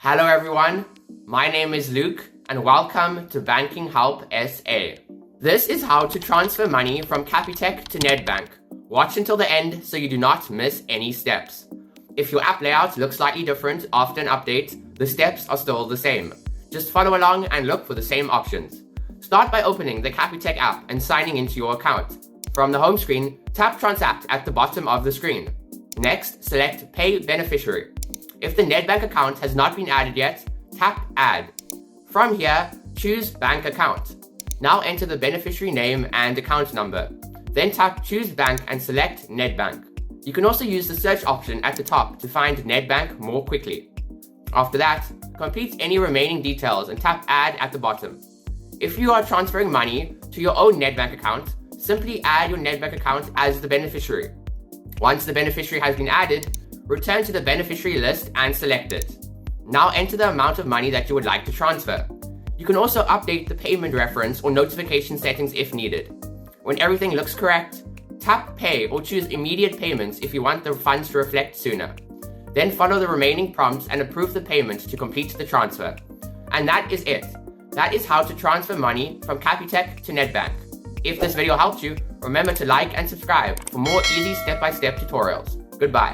Hello everyone, my name is Luke and welcome to Banking Help SA. This is how to transfer money from Capitec to Nedbank. Watch until the end so you do not miss any steps. If your app layout looks slightly different after an update, the steps are still the same. Just follow along and look for the same options. Start by opening the Capitec app and signing into your account. From the home screen, tap Transact at the bottom of the screen. Next, select Pay Beneficiary. If the Nedbank account has not been added yet, tap Add. From here, choose Bank Account. Now enter the beneficiary name and account number. Then tap Choose Bank and select Nedbank. You can also use the search option at the top to find Nedbank more quickly. After that, complete any remaining details and tap Add at the bottom. If you are transferring money to your own Nedbank account, simply add your Nedbank account as the beneficiary. Once the beneficiary has been added, return to the beneficiary list and select it. Now enter the amount of money that you would like to transfer. You can also update the payment reference or notification settings if needed. When everything looks correct, tap Pay or choose Immediate Payments if you want the funds to reflect sooner. Then follow the remaining prompts and approve the payment to complete the transfer. And that is it. That is how to transfer money from Capitec to Nedbank. If this video helped you, remember to like and subscribe for more easy step-by-step tutorials. Goodbye.